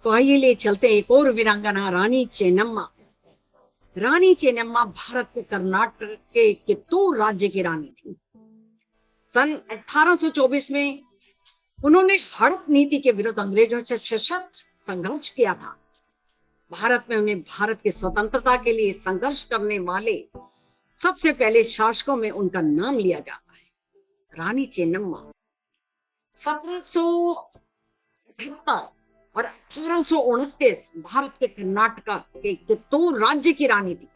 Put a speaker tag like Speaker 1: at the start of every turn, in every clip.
Speaker 1: तो आइए ले चलते हैं एक और वीरांगना, रानी चेन्नम्मा। रानी चेन्नम्मा भारत के कर्नाटक के कित्तूर राज्य की रानी थी। सन 1824 में उन्होंने हड़प नीति के विरुद्ध अंग्रेजों से सशक्त संघर्ष किया था। भारत में उन्हें भारत की स्वतंत्रता के लिए संघर्ष करने वाले सबसे पहले शासकों में उनका नाम लिया जाता है। रानी चेन्नम्मा 1778 और 1829 भारत के कर्नाटक के कित्तूर राज्य की रानी थी।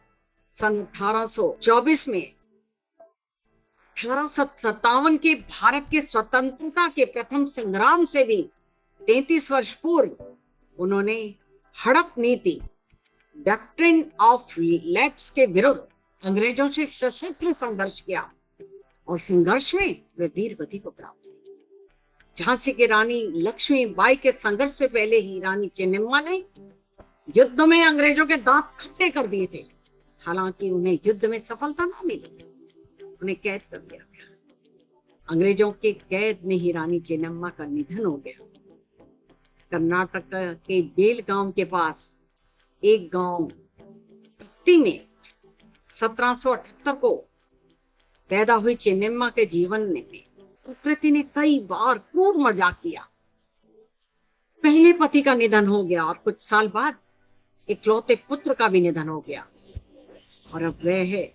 Speaker 1: सन 1824 में 1857 के भारत के स्वतंत्रता के प्रथम संग्राम से भी 33 वर्ष पूर्व उन्होंने हड़प नीति, डॉक्ट्रिन ऑफ लैप्स के विरुद्ध अंग्रेजों से सशस्त्र संघर्ष किया और संघर्ष में वे वीर गति को प्राप्त हुए। झांसी की रानी लक्ष्मीबाई के संघर्ष से पहले ही रानी चेन्नम्मा ने युद्ध में अंग्रेजों के दांत खट्टे कर दिए थे। हालांकि उन्हें युद्ध में सफलता न मिली, उन्हें कैद कर दिया गया। अंग्रेजों के कैद में ही रानी चेन्नम्मा का निधन हो गया। कर्नाटक के बेलगांव के पास एक गांव पत्ती में 1778 को पैदा हुई चेन्नम्मा के जीवन में प्रकृति ने कई बार क्रूर मजाक किया। पहले पति का निधन हो गया और कुछ साल बाद इकलौते पुत्र का भी निधन हो गया और अब वह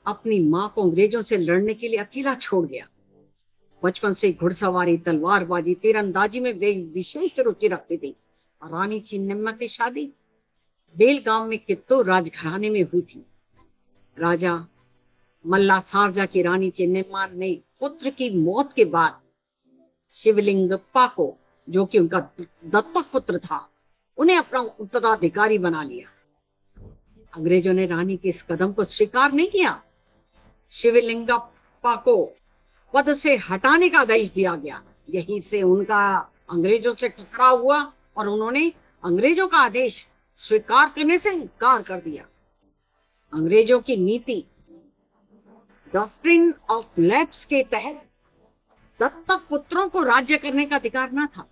Speaker 1: अपनी मां को अंग्रेजों से लड़ने के लिए अकेला छोड़ गया। बचपन से घुड़सवारी, तलवारबाजी, तीरंदाजी में वे विशेष रुचि रखती थी। रानी चेन्नम्मा की शादी बेलगांव में कित्तूर राजघराने में हुई थी। राजा मल्ला सारजा की रानी चेन्नम्मा ने पुत्र की मौत के बाद शिवलिंगप्पा को, जो कि उनका दत्तक पुत्र था, उन्हें अपना उत्तराधिकारी बना लिया। अंग्रेजों ने रानी के इस कदम को स्वीकार नहीं किया। शिवलिंगप्पा को पद से हटाने का आदेश दिया गया। यहीं से उनका अंग्रेजों से टकराव हुआ और उन्होंने अंग्रेजों का आदेश स्वीकार करने से इनकार कर दिया। अंग्रेजों की नीति डॉक्ट्रिन ऑफ लैप्स के तहत दत्तक पुत्रों को राज्य करने का अधिकार न था।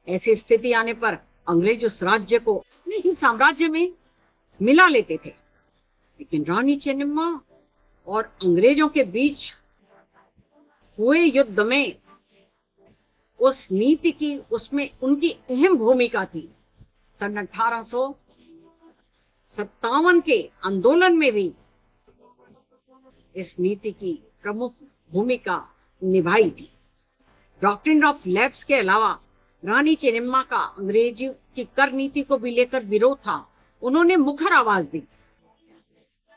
Speaker 1: ऐसी स्थिति आने पर अंग्रेज उस राज्य को अपने ही साम्राज्य में मिला लेते थे। लेकिन रानी चेन्नम्मा और अंग्रेजों के बीच हुए युद्ध में उस नीति की, उसमें उनकी अहम भूमिका थी। सन 1857 के आंदोलन में भी इस नीति की प्रमुख भूमिका निभाई थी। डॉक्ट्रिन ऑफ लैप्स के अलावा रानी चेन्नम्मा का अंग्रेजी की कर नीति को भी लेकर विरोध था। उन्होंने मुखर आवाज दी।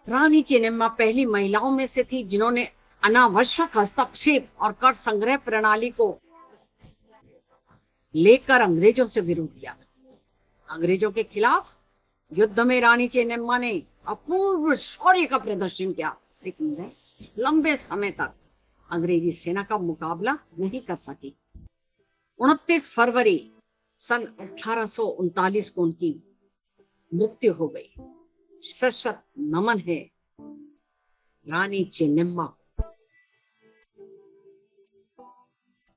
Speaker 1: रानी चेन्नम्मा पहली महिलाओं में से थी जिन्होंने अनावश्यक हस्तक्षेप और कर संग्रह प्रणाली को लेकर अंग्रेजों से विरोध किया। अंग्रेजों के खिलाफ युद्ध में रानी चेन्नम्मा ने अपूर्व शौर्य का प्रदर्शन किया, लेकिन वह लंबे समय तक अंग्रेजी सेना का मुकाबला नहीं कर सकी। 29 फरवरी सन 1839 को उनकी मृत्यु हो गई। सशक्त नमन है रानी चेन्नम्मा।